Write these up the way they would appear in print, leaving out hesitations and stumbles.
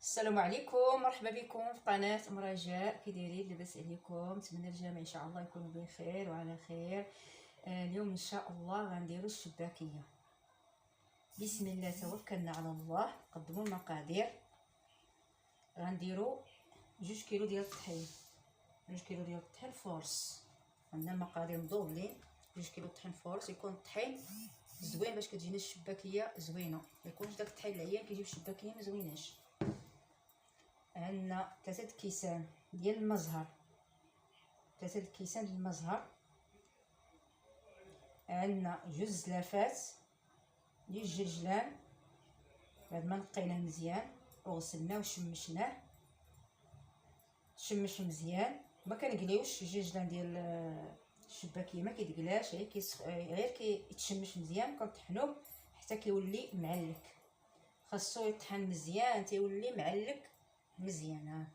السلام عليكم، مرحبا بكم في قناه ام رجاء. كي دايرين؟ لاباس عليكم؟ نتمنى الجميع ان شاء الله يكونوا بخير وعلى خير. اليوم ان شاء الله غنديروا الشباكيه. بسم الله توكلنا على الله. قدموا المقادير. غنديروا 2 كيلو ديال الطحين، 2 كيلو ديال الطحين فورس. عندنا مقادير مدوبلين. 2 كيلو طحين فورس، يكون الطحين زوين باش كتجينا الشباكيه زوينه، ما يكونش داك الطحين العيان كيجيب الشباكيه ما زويناش. عندنا 3 كيسان ديال المزهر، 3 كيسان ديال المزهر. عندنا 2 زلافات ديال الجرجلان بعد ما نقيناه مزيان وغسلناه وشمشناه. تشمش مزيان، ما كنقليوش الجرجلان ديال الشباكيه، ما كيتقلاش، غير كيتشمش مزيان. كنطحنوه حتى كيولي معلك. خاصو يطحن مزيان تيولي معلك مزيان.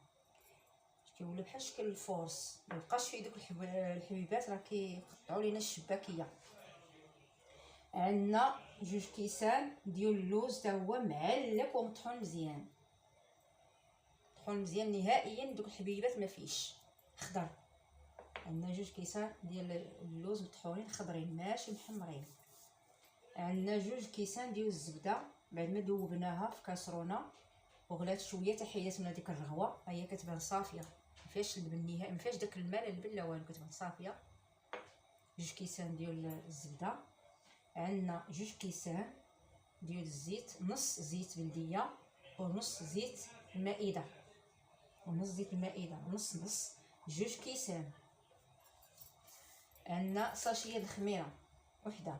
كيولي بحال شكل الفورس، ميبقاش فيه دوك الحبيبات راه كيقطعوا لينا الشباكيه. عندنا 2 كيسان ديال اللوز تا هو معلك ومطحون مزيان، مطحون مزيان نهائيا، دوك الحبيبات ما فيش خضر. عندنا 2 كيسان ديال اللوز مطحونين خضرين ماشي محمرين. عندنا 2 كيسان ديال الزبده بعد ما ذوبناها في كاسرونه وغلات شويه حتى حيدات من هذيك الرغوه، هي كتبان صافيه، ما فيهاش اللبن نهائي، ما فيهاش داك الماء لا اللبن لا والو، كتبان صافيه. 2 كيسان ديال الزبده. عندنا 2 كيسان ديال الزيت، نص زيت بلديه ونص زيت المائده، ونص زيت المائده، نص 2 كيسان. عندنا ساشيه الخميره وحده،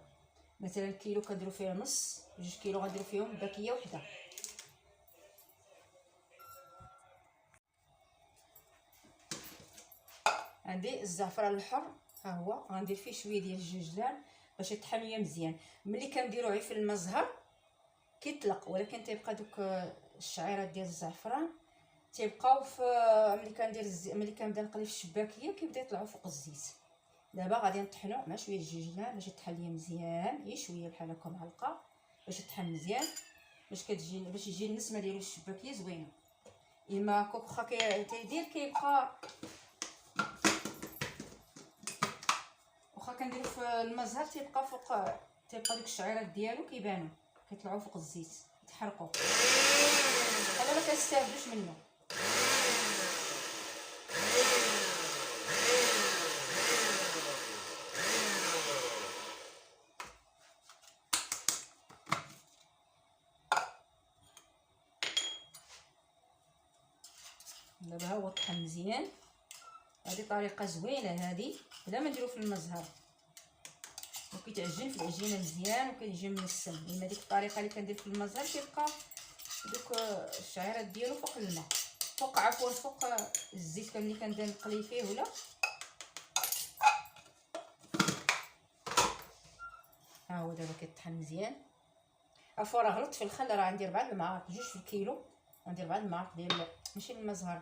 مثلا كيلو كنديروا فيها نص، 2 كيلو غنديروا فيهم باكيه وحده. عندي الزعفران الحر، ها هو غندير فيه شويه ديال الجوجلان باش يطحن ليا مزيان. ملي كنديروه غير في المزهر كيطلق، ولكن تيبقى دوك الشعيرات ديال الزعفران تيبقاو في ملي كنبدا نقلي في الشباكيه كيبدا يطلعوا فوق الزيت. دابا غادي نطحنو مع شويه الجوجلان باش يطحن ليا مزيان، غير شويه بحال هكا معلقه باش يطحن مزيان، باش يجي النسمه ديالو الشباكيه زوينه. اما كوك واخا كيدير كيبقى، واخا كنديرو في المزهر تيبقى فوق، تيبقى ديك الشعيرات ديالو كيبانو كيطلعوا فوق الزيت يتحرقوا، انا ما كنستافدوش منه. دابا ها هو طحن مزيان. هذه طريقه زوينه هذه بلا ما نديرو في المزهر، وكيتعجن في العجينه مزيان وكيجي منسم. اما ديك الطريقه اللي كندير في المزهر كيبقى دوك الشعيرات ديالو فوق الماء، فوق الزيت ملي كنبدا نقلي فيه ولا. ها هو دابا كيطحن مزيان. عفوا راه غلطت في الخل، راه عندي 4 المعالق، 2 في الكيلو عندي 4 المعالق ديال ماشي المزهر،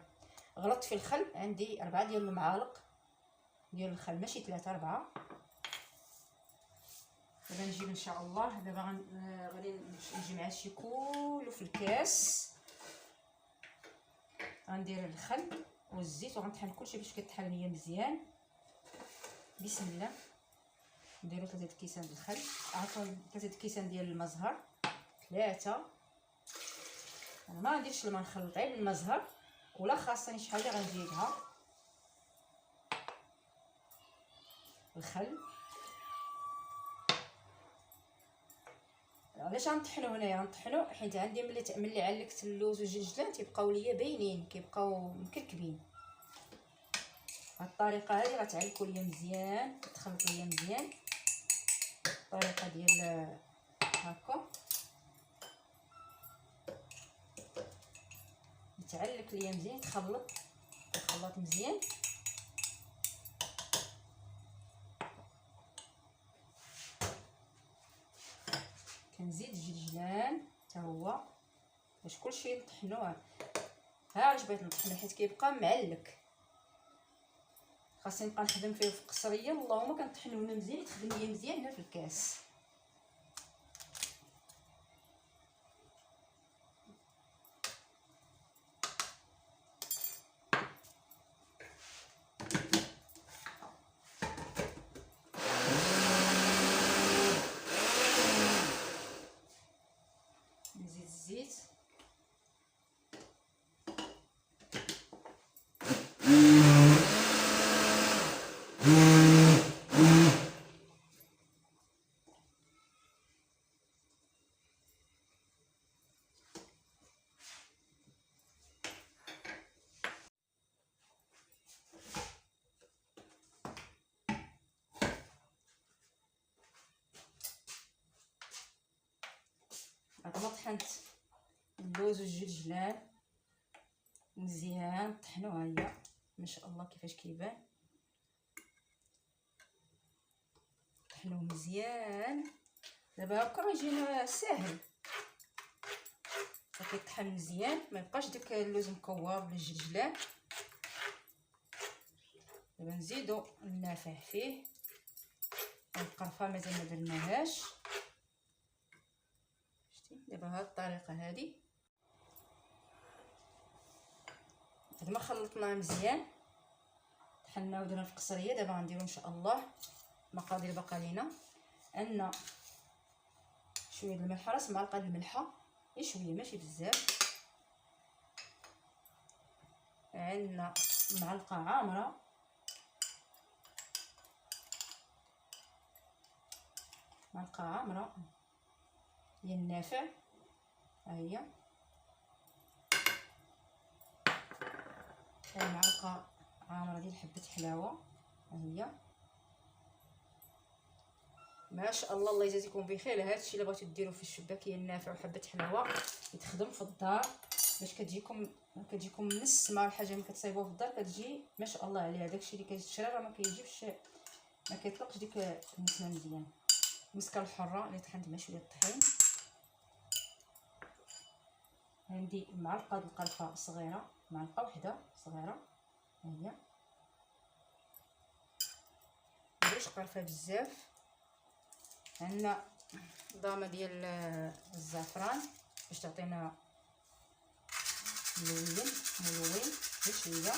غلطت في الخل، عندي 4 ديال المعالق ديال الخل ماشي 3، 4. دابا نجيب ان شاء الله، دابا غادي نجمع هادشي كله في الكاس. غندير الخل والزيت وغنطحن كلشي باش كيطحن ليا مزيان. بسم الله. نديرو 3 كيسان ديال الخل، عفوا 3 كيسان ديال المزهر، 3. انا ما غنديرش الماء، نخلط غير بالمزهر، ولا خاصني شحال اللي غنزيدها الخل. علاش غنطحنو هنايا؟ غنطحنو حيت عندي ملي علقت اللوز والجرجلان تيبقاو ليا باينين، كيبقاو مكركبين. هاد الطريقه هادي غتعلكوا ليا مزيان، تخلط ليا مزيان الطريقه ديال هكا، يتعلك ليا مزيان، تخلط مزيان. كنزيد الجرجلان حتى هو باش كلشي نطحنوه. ها علاش بغيت نطحنو؟ حيت كيبقى معلك، خاصني نبقى نخدم فيه في قصريه، اللهم كنطحنوه مزيان يتخدم ليا مزيان هنا في الكاس. طحنت اللوز والجلجلان مزيان، طحنوا. ها هي ما شاء الله كيفاش كيبان، طحنوه مزيان. دابا هكا غيجينا ساهل، كيطحن مزيان، ما يبقاش داك اللوز مكور ولا الجلجلان. دابا نزيدو النافع فيه، القرفه مازال ما درناهاش. شتي دابا هاد الطريقه هادي بعد ما خلطناه مزيان، طحنا ودرنا في قصريه. دابا غنديرو ان شاء الله المقادير باقا لينا. عندنا شويه الملح، راس معلقه الملحه، غير شويه ماشي بزاف. عندنا معلقه عامره ديال النافع، ها هي. معلقه عامره ديال حبه حلاوه، ها هي. ما شاء الله، الله يجازيكم بخير. هادشي اللي بغيتو ديروا في الشباكيه النافع وحبه حلاوه يتخدم في الدار، باش كتجيكم منسمه. الحاجه اللي كتصايبوها في الدار كتجي ما شاء الله عليها. داكشي اللي كيتشرى راه ما كيجيبش، ما كيطلقش ديك النسمه مزيان. المسكه الحره اللي طحنت مع شويه الطحين. عندي معلقه د القرفه صغيره، معلقه وحده صغيره، ها هي. مابغيتش قرفه بزاف. عندنا ضامه ديال الزعفران باش تعطينا ملون غير شويه.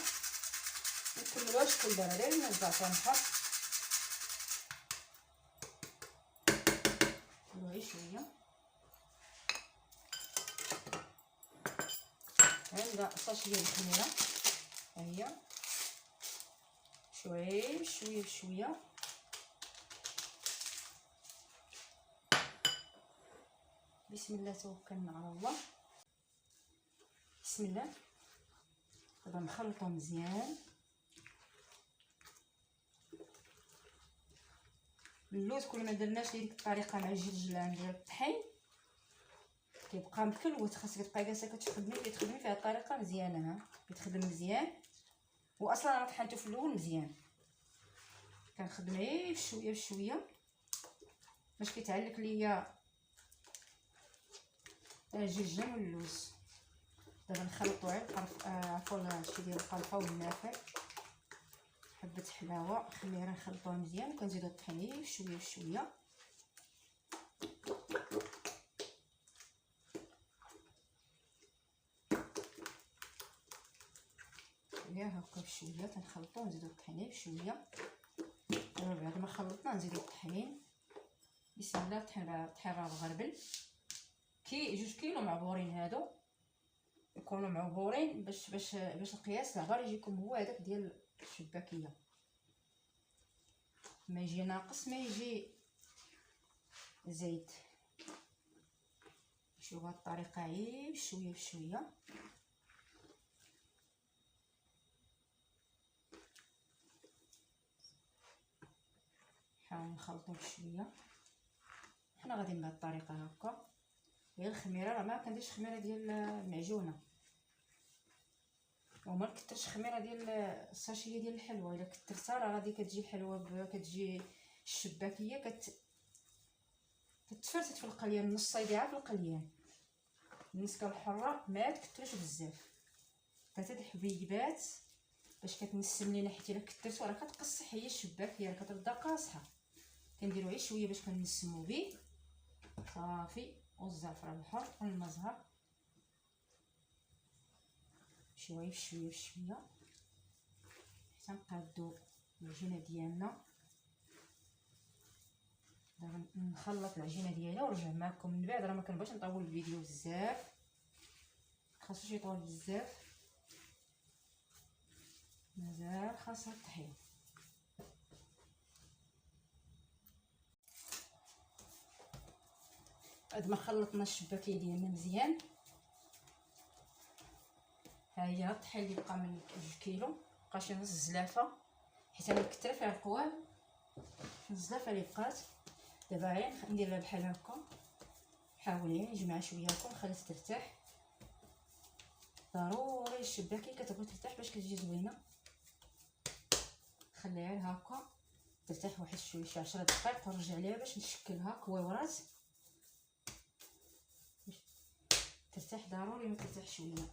نكملوهاش كل دابا، غير الزعفران حار غير شويه. عندنا صاش ديال الخميره، ها هي. شويه بشويه بشويه. بسم الله توكلنا على الله. بسم الله. دابا نخلطو مزيان. اللوز كل ما درناش ديك الطريقه مع الجلجلان ديال الطحين كيبقى مكلوت، خاصك تبقاي جالسه كتخدمي فيه الطريقه مزيانه. ها كيتخدم مزيان، واصلا انا طحنته في الاول مزيان. كنخدم غير بشويه بشويه باش كيتعلق ليا الجلجلان واللوز. دابا نخلطو غير عفوا هادشي ديال القرفه والنافع، حبه حلاوه، خميره، نخلطوها مزيان. وكنزيدو الطحين بشويه بشويه. يا هكا بشويه تنخلطو، نزيدو الطحين بشويه. دابا بعد ما خلطنا نزيدو الطحين. بسم الله. الطحين راه مغربل، 2 كيلو معبورين هادو يكونوا معبورين باش القياس العبار يجيكم هو هذاك ديال الشباكيه، ما يجي ناقص، ما يجي زايد. شوفوا بهاد الطريقه غير بشويه بشويه. نحاول نخلطو بشويه. حنا غاديين بهاد الطريقه هكا. غير الخميره راه ما كنديرش خميره ديال المعجونه، وما نكثرش خميره ديال الساشيه ديال الحلوى. الا كثرتها راه غادي كتجي الحلوى كتجي الشباكيه كتفرتت في القليان، نص صايبعه في القليان. المسكه الحره ما تكثرش بزاف، 3 حبيبات باش كتنسم لينا، حيت الا كثرتو راه كتقصح هي الشباكيه، راه كتردا قاصحه. كنديرو غير شويه باش كنسمو به صافي. والزعفران الحر والمزهر شويه بشويه بشويه حتى نقادو العجينه ديالنا. دابا نخلط العجينه ديالي ونرجع معكم من بعد. راه ما كنبغيش نطول الفيديو بزاف، خاصوش يطول بزاف، مازال خاصها الطحين. بعد ما خلطنا الشباكيه ديالنا مزيان، ها هي الطحين اللي بقى من 2 كيلو. بقى شي نص زلافه، حيت انا كثر فيها القوام، الزلافه اللي بقات. دابا غير نديرها بحال هكا حاولي نجمع شويه هكا نخليها ترتاح. ضروري الشباكي كتبغي ترتاح باش كتجي زوينه. خليها هكا ترتاح واحد شويه، شي 10 دقائق ونرجع ليها باش نشكلها كويورات. ترتاح ضروري ما ترتاح شويه.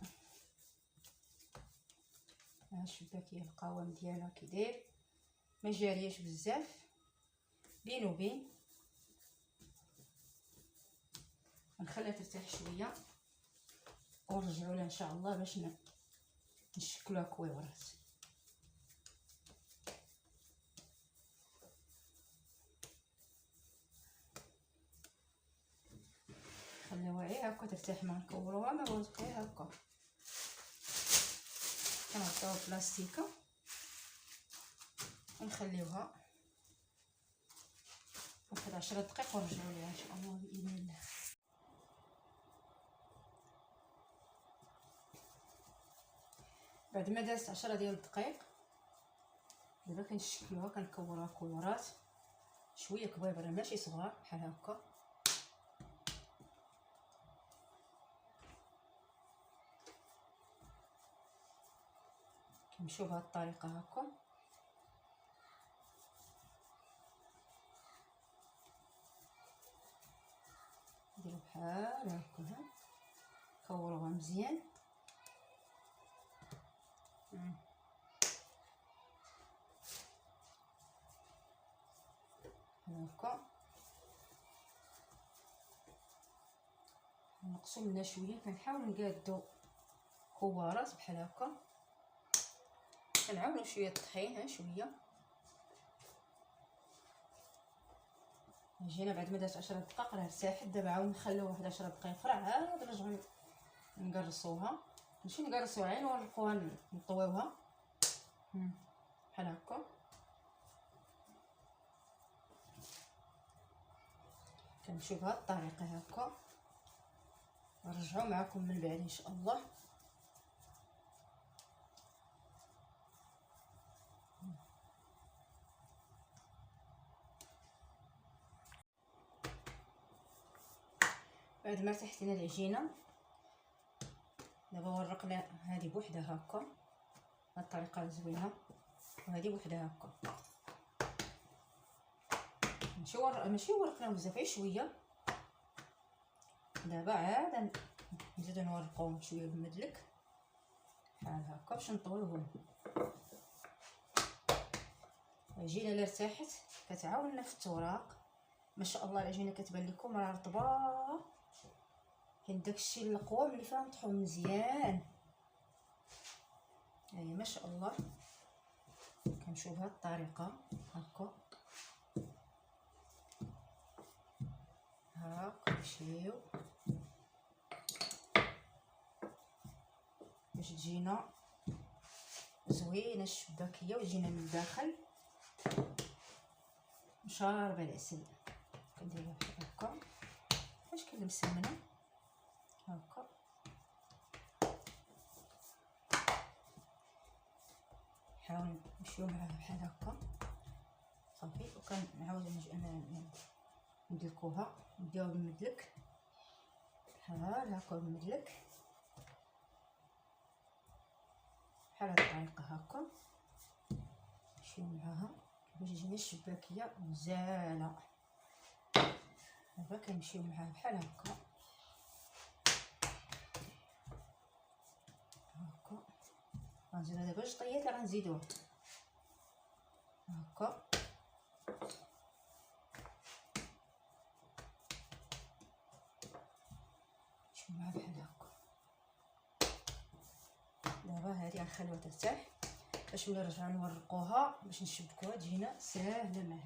ها الشباكيه القوام ديالها كي داير، ما جارياش بزاف، بين وبين. نخليها ترتاح شويه ونرجعوا لها ان شاء الله باش نشكلوها كويورات. خليوها غير هكا ترتاح، ما نكوروها ما والو، غير هكا كنغطيوها بلاستيكه ونخليوها واحد 10 دقائق ونرجعوا ليها ان شاء الله باذن الله. بعد ما دازت 10 ديال الدقائق دابا كنشكلوها، كنكوروها كورات شويه كبيبره ماشي صغار بحال هكا. كنمشيو بهذه الطريقه هكا. نديرو بحال هكا، كوروها مزيان. هكا نقصوا منها شويه، كنحاول نقادو كوارات بحال هكا. كنعاونوا شويه الطحين، ها شويه. جينا بعد ما دازت 10 دقائق راه ارتاحت. دابا عاود نخليو واحد 10 دقائق اخرى، عاود نرجعو نقرصوها. ماشي نقرصوها، غير نورقوها، نطويوها بحال هكا. كنمشيو بهذه الطريقه هكا، نرجعوا معكم من بعد ان شاء الله. بعد ما ارتاحت لنا العجينه دابا ورقنا هذه بوحدها هكا، هاد الطريقه زوينه، وهذه بوحدها هكا. ماشي ورقنا بزاف، غير شويه. دابا عاد نزيدو نورقوهم شويه بالمدلك بحال هكا باش نطويوهم. العجينه اللي ارتاحت كتعاوننا في التوراق ما شاء الله. العجينه كتبان لكم راه رطبه، كاين داكشي القوام اللي فيها مطحون مزيان. هاهي ما شاء الله. كنمشيو بهذه الطريقه هكا، نمشيو باش تجينا زوينه الشباكيه وتجينا من الداخل مشاربه العسل. كنديرها بحال هكا باش كنمسمنه هكا. نحاول نمشيو معاها بحال هكا صافي. وكنعاود ندلكوها، نديوها بالمدلك بحال هكا بالمدلك بحال هاد الطريقه هكا. نمشيو معاها باش تجينا الشباكيه مزاله. دابا كنمشيو معاها بحال هكا هكا. غنزيدو دابا جوج طيات اللي غنزيدوها هكا. نمشيو معاها بحال هكا. دابا هادي غنخليوها ترتاح باش ملي نرجعو نورقوها باش نشبكوها تجينا ساهله معاها.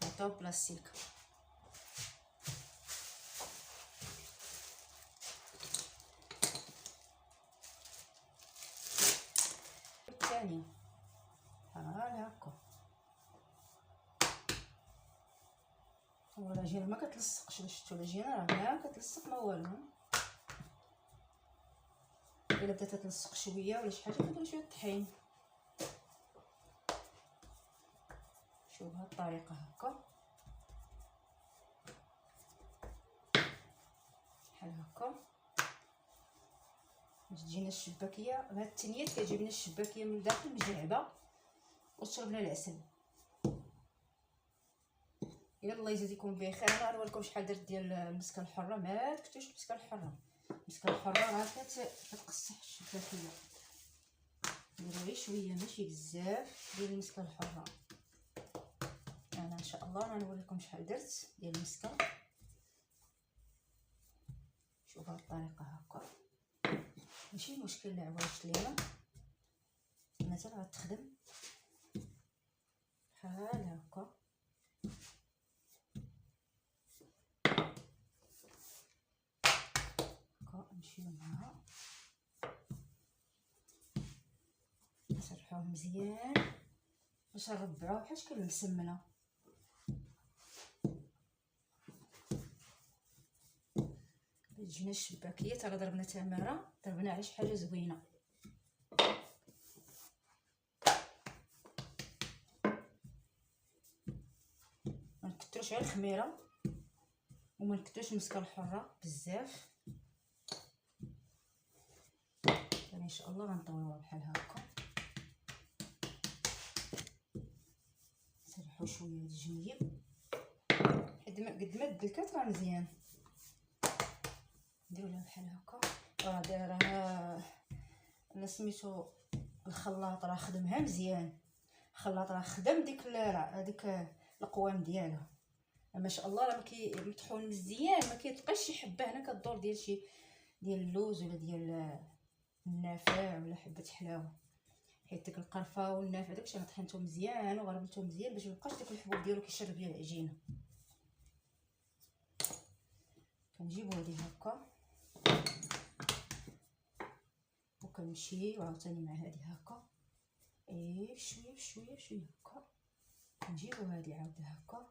نعطيو بلاستيك. الثانيه بحال هكا. العجينه ما كتلصقش، باش شفتوا العجينه راه ما كتلصق ما والو. الا بدات تلصق شويه ولا شي حاجه كنديروا شويه الطحين. شوفوا بهذه الطريقه هكا. بحال هكا. باش تجينا الشباكيه، هاد التنيات كتجيب لنا الشباكيه من الداخل مجعبه وتشربنا العسل. يلا يجازيكم بخير. انا غنوريكم شحال درت ديال المسكه الحره. ما تكتوش المسكه الحره، المسكه الحره راه كتقصح الشباكيه. نديرو غير شويه ماشي بزاف ديال المسكه الحره. انا ان شاء الله غنوريكم شحال درت ديال المسكه. شوفوا هاد الطريقه هكا ماشي مشكل. العوايش لينا مثلا غتخدم بحال هكا. نمشيو معاها نسرحوه مزيان باش نربعوه بحال شكل المسمنه. جينا الشباكيه ترى ضربنا تماره، ضربنا على شي حاجه زوينه. ما نكثروش على الخميره وما نكثروش المسكه الحره بزاف. يعني ان شاء الله غنطولوها بحال هكا. نسرحو شويه هاد الجنيب قد ما الدلكات راه مزيان. نديرو لها بحال هكا. راه دايرها انا سميتو الخلاط، راه خدمها مزيان. الخلاط راه خدم ديك القوام ديالها ما شاء الله. راه مطحون مزيان، ما كيتبقاش شي حبه هنا كدور ديال اللوز ولا ديال النافع ولا حبه حلاوه. حيت ديك القرفه والنافع داكشي انا طحنتو مزيان وغربلتو مزيان باش ميبقاش داك الحبوب ديالو كيشرب بيه العجينه. كنجيبو هادي هكا وكنمشيو عاوتاني مع هادي هكا. شويه بشويه بشويه هكا. كنجيبو هادي عاود هكا.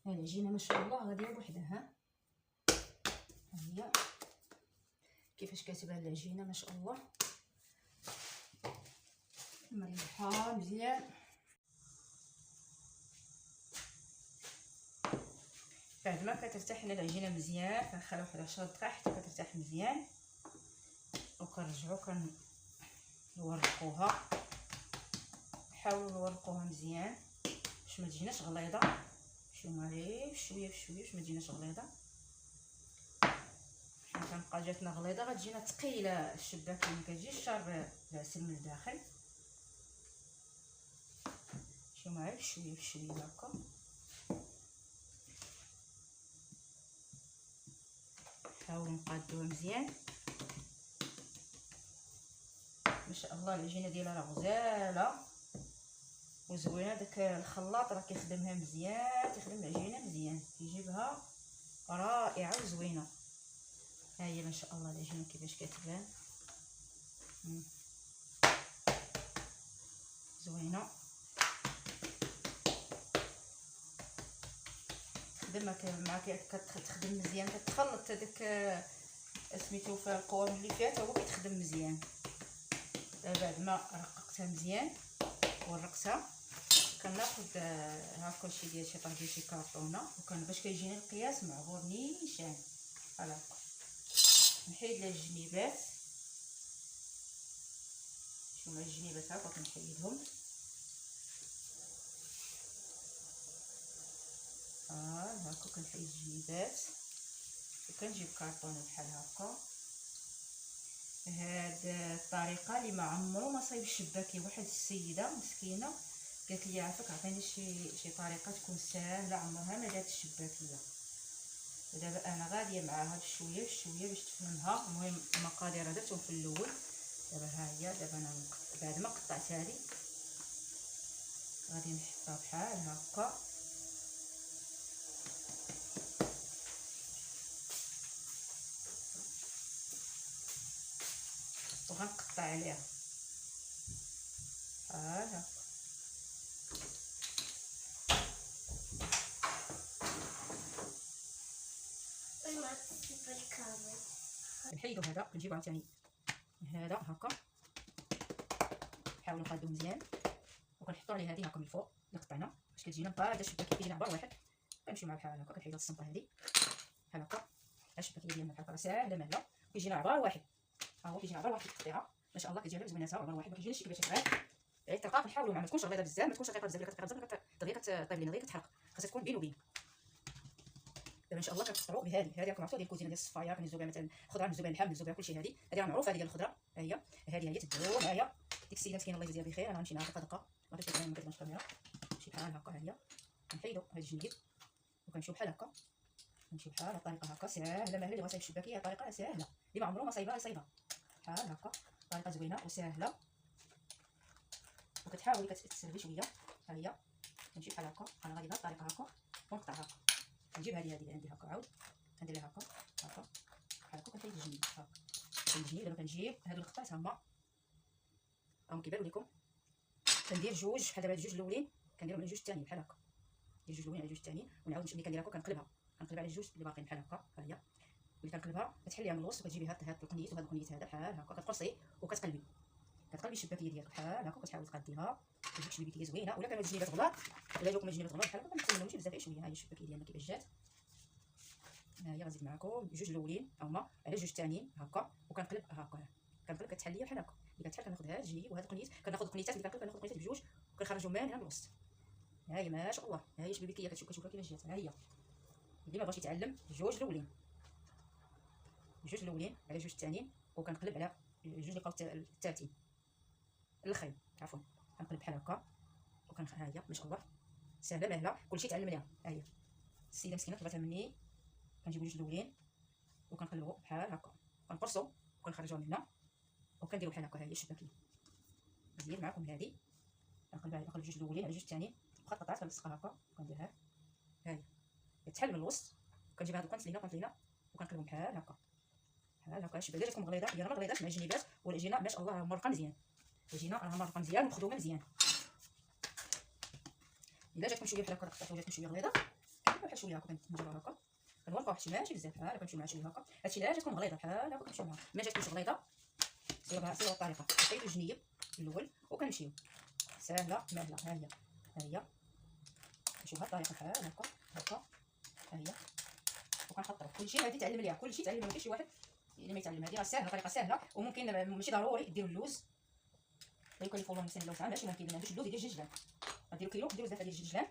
العجينه ما شاء الله غاديه بوحدها. ها هي كيفاش كتبان العجينه ما شاء الله مريحه مزيان. بعد ما كترتاح لنا العجينه مزيان كنخليو واحد 10 دقائق حتى كترتاح مزيان وكنرجعو كنورقوها. نحاولوا نورقوها مزيان باش ما تجيناش غليظه. شوفوا معايا شويه بشويه باش ما تجيناش غليظه. حيت كنبقى جاتنا غليظه غتجينا ثقيله الشباكيه، ما كتجيش شاربه العسل من الداخل. شوفوا معايا شويه بشويه هكا. نحاولوا نقادوها مزيان. ما شاء الله العجينه ديالها راه غزاله وزوينه. داك الخلاط راه كيخدمها مزيان، كيخدم العجينه مزيان، كيجيبها رائعه وزوينه. ها هي ما شاء الله العجينه كيفاش كتبان زوينه. تخدم كتخدم مزيان. كتخلط هذاك سميتو في القوام اللي فيها حتى هو كيتخدم مزيان. بعد ما رققتها مزيان ورقتها كناخذ هكا شي ديال شي طرف ديال شي كارطونه باش كيجيني القياس معبور نيشان بحال هكا. نحيد لها الجنيبات. شوفوا الجنيبات هكا كنحيدهم. هكا كنحيد الجنيبات وكنجيب كارطونه بحال هكا. هاد الطريقه اللي ما عمرو ما صايب الشباكي. واحد السيده مسكينه قالت لي عافاك عطيني شي طريقه تكون ساهله عمرها ما دارت الشباكيه. ودابا انا غاديه معاها بشويه بشويه باش تفهمها. المهم المقادير درتهم في الاول. دابا ها هي. دابا انا بعد ما قطعتها لي غادي نحطها بحال هكا. وغنقطع عليها بحال هكا. كنحيدو هذا كنجيبو عاوتاني هذا هكا. نحاولو نقادو مزيان وكنحطو عليه هذه هكا من الفوق اللي قطعنا باش كتجينا مقاده الشباكيه. كيجينا عبار واحد كنمشيو مع بحال هكا. كنحيدو الصنطه هذه بحال هكا الشباكيه ديالنا بحال هكا ساهله مهله، كيجينا عبار واحد. ها هو كيجينا عبار واحد التقطيعه ما شاء الله كتجي زويناتها عبار واحد، ما كيجيناش كيفاش غير الترقاق. نحاولوا ما تكونش غليظه بزاف، ما تكونش رقيقه بزاف، رقيقه بزاف دغيا كطيب لينا دغيا كتحرق، خاصها تكون بين وبين. دابا ان شاء الله كنقطعوا بهذه راكم عرفتوا ديال الكوزينه ديال الصفايه، كنهزوا بها مثلا خضره، نهزوا بها اللحم، نهزوا بها كلشي. هذه راه معروفه، هذه ديال الخضره، ها هي تديروا معايا. ديك السيده مسكينه الله يجزيها بخير، انا غنمشي معاها دقه ما فيش ما كتبانش الكاميرا، نمشي بحال هكا. ها هي كنحيدوا هاد الجنيب وكنمشيو بحال هكا، نمشيو بحال الطريقه هكا ساهله مهله. اللي بغا يصايب الشباكيه طريقه ساهله، اللي ما عمره ما صايبها يصايبها بحال هكا، طريقه زوينه وساهله وكتحاولي كتسربي شويه. ها هي كنمشي بحال هكا، انا غادي بهاد الطريقه هكا ونقطع هكا، كنجيب هذه اللي عندي هكا، عاود كندير لها هكا بحال هكا، كنحيد الجنيب هكا الجنيب. دابا كنجيب هادو القطعات هما كيبانوا لكم، كندير جوج بحال دابا هاد الجوج الاولين كنديرهم على الجوج الثانيين بحال هكا، دير الجوج الاولين على الجوج الثانيين، ونعاود ملي كندير هكا كنقلب على الجوج اللي باقيين بحال هكا. ها هي ملي كنقلبها كتحليها من الوسط وكتجيبي هاد القنيت وهاد القنيت هذا بحال هكا، كتقرصي وكتقلبي الشباكيه ديالك بحال هكا، وكتحاولي تقاديها تجيك شبيبكيه زوينه. ولا كانوا الجنيبات غلاط، الا جاوكم الجنيبات غلاط بحال هكا كنحسن منهم شي بزاف غير شويه. ها هي الشباكيه ديالنا كيفاش جات. ها هي غنزيد معكم الجوج الاولين هما على الجوج الثانيين هكا، وكنقلب هكا، كنقلب كتحليه بحال هكا. ملي كتحل كناخذ هاد الجنيب وهاد القنيت، كناخذ القنيتات ملي كنقلب كناخذ القنيتات بجوج وكنخرجهم من هنا من الوسط. ها هي ما شاء الله، ها هي شبيبكيه كتشوفها كيفاش جات. ها هي اللي ما بغاش يتعلم الجوج الاولين على جوج الثانيين، وكنقلب على الجوج اللي بقاو الثالثين الاخرين عفوا، كنقلب بحال هكا ها هي ما شاء الله سهله مهله، كلشي تعلم عليها. ها هي السيده مسكينه طلبتها مني، كنجيبو جوج الاولين وكنقلبو بحال هكا، كنقرصو وكنخرجوها من هنا وكنديرو بحال هكا. ها هي الشباكيه نزيد معكم هذه، كنقلب جوج الاولين على جوج الثانيين، بقى قطعات كنلصقها هكا وكنديرها. ها هي كتحل من الوسط، كنجيب هاد القنت لينا وكنقلبهم بحال هكا الشباكيه جاتكم غليظه. هي ما غليظاش مع الجنيبات، ولا جينا ما شاء الله مرقه مزيان، جينا راها مرقه مزيان ومخدومه مزيان. الا جاتكم شويه بحال هكا قطعتو جاتكم شويه غليظه، كنبقى بحال شويه هكا كنجيبوها هكا كنورقوا واحد شي ماشي بزاف، بحال كنمشيو مع شويه هكا. هادشي الا جاتكم غليظه بحال هكا كنمشيو معاها، ما جاتكمش غليظه سيروها الطريقه، كنحيدو الجنيب الاول وكنمشيو ساهله مهله. ها هي كنمشيو بهاد الطريقه بحال هكا ها هي، وكنحطو كلشي. هادي تعلم ليها كلشي، تعلم، ما كاينش شي واحد اللي ما يتعلم. هادي راه ساهله، طريقه ساهله، وممكن ماشي ضروري ديروا اللوز، لا يكلف الله نفسا الا وسعها. ماشي ممكن ما عندوش اللوز يدير الجلجلان، غديروا كيلو ديروا زعما ديال الجلجلان،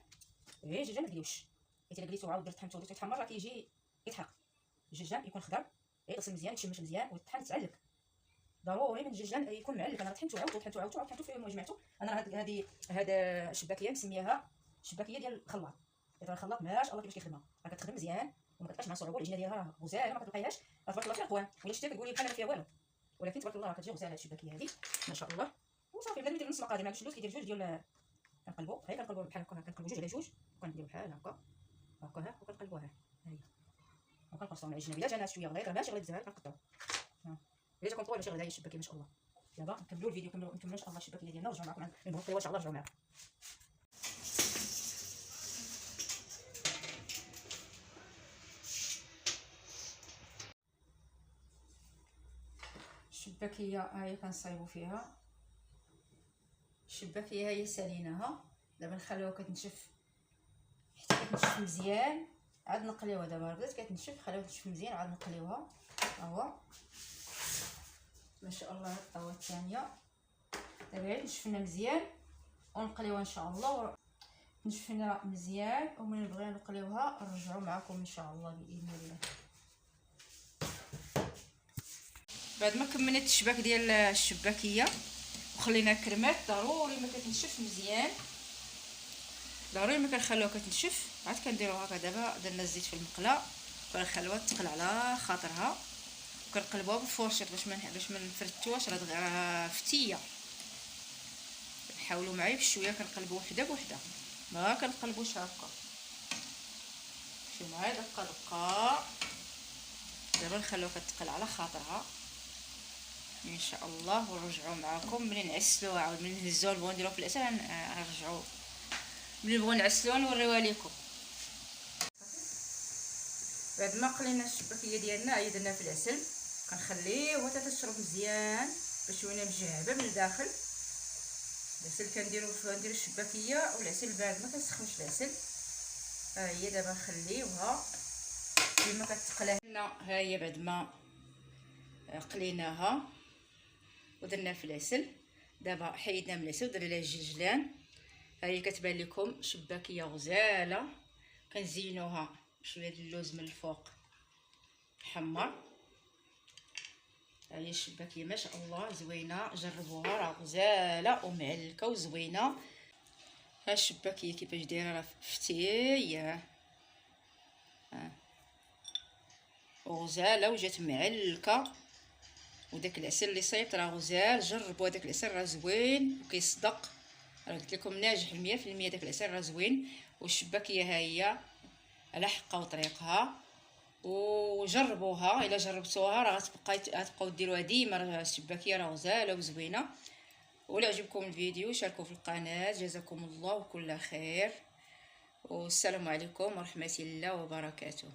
غير الجلجلان ما ديروش، حيت الا قليتو عاود درت طحنتو ودرتو يتحمر راه كيجي يتحرق. الجلجلان يكون خضر، يغسل مزيان، يتشمش مزيان، ويطحن تعلق. ضروري من الجلجلان يكون معلق. انا طحنتو عاودتو فيه وجمعتو. انا راه هذا الشباكيه مسمياها الشباكيه ديال الخلاط، حيت الخلاط ما شاء الله كيفاش كيخدمها، راه كتخدم مزيان وما كتبقاش مع صعوبه. العجينه ديالها راه غزاله ما كتلقايهاش، تبارك الله فيها اخوان. ولا شتي كتقولي بحال ما فيها والو، ولكن تبارك الله راه كتجي غزاله هاد الشباكيه هذه ما شاء الله. وصافي بنادم يدير نص مقادير، ما عندوش اللوز كيدير جوج ديال كنقلبوا بحال هكا، كنقلبوا جوج على جوج وكنديروا بحال هكا وكنقلبوها. ها هي وكنقصوا مع العجينه. الا جا ناس شويه غليظ، راه ماشي غليظ بزاف، كنقطعوا. الا جاكم طوال ماشي غليظ، هي الشباكيه ما شاء الله. دابا نكملوا الفيديو، نكملوا ان شاء الله الشباكيه ديالنا ونرجعوا معكم من بغيتوا ان شاء الله. نرجعوا معكم. الشباكيه ها هي كنصايبوا فيها. الشباكيه ها هي ساليناها، دابا نخليوها كتنشف حتى كتنشف مزيان، عاد نقليوها. دابا بدات كتنشف، خليوها تنشف مزيان وعاد نقليوها. ها هو ما شاء الله الطاوه الثانيه دابا نشفنا مزيان ونقليوها ان شاء الله. نشفنا مزيان ومن نبغيو نقليوها نرجعوا معكم ان شاء الله باذن الله. بعد ما كملت الشباك ديال الشباكيه وخلينا كرمات، ضروري ما كتنشف مزيان، ضروري ما كنخليوها كتنشف. عاد كنديروها هكا. دابا درنا الزيت في المقله وكنخليوها تقل على خاطرها، وكنقلبوها بالفورشيط باش ما نفرتوهاش، راه فتيه. حاولوا معايا بشويه، كنقلبوا وحده بوحده، ما كنقلبوش هكا. شوفوا معايا دقه. دابا نخليوها كتقل على خاطرها ان شاء الله، ونرجعوا معكم ملي نعسلوها. عاود ملي نهزوها نبغيو نديروها في الاساس نرجعوا ملي نبغيو نعسلوها نوريوها لكم. بعد ما قلينا الشباكيه ديالنا هي درناها في العسل، كنخليوها حتى تشرب مزيان باش يولينا مجهبه من الداخل. العسل كنديرو ندير الشباكيه والعسل بارد، ما كنسخنش العسل. ها هي دابا نخليوها كما كتقلى لنا. ها هي بعد ما قليناها ودرنا في العسل، دابا حيدنا من العسل ودرنا لها الجلجلان. ها هي كتبان لكم شباكيه غزاله. كنزينوها بشويه د اللوز من الفوق محمر. ها هي الشباكيه ما شاء الله زوينه، جربوها راه غزاله ومعلكه وزوينه. ها الشباكيه كيفاش دايره، راه فتيه وغزاله وجات معلكه، وداك العسل اللي صيفط راه غزال. جربوا هذاك العسل راه زوين وكيصدق، راه قلت لكم ناجح 100%. داك العسل راه زوين. والشباكيه ها هي على حقها وطريقها، وجربوها. الا جربتوها راه غتبقاو ديروها ديما. راه الشباكيه راه غزاله وزوينه. ولا عجبكم الفيديو شاركوا في القناه. جزاكم الله كل خير، والسلام عليكم ورحمه الله وبركاته.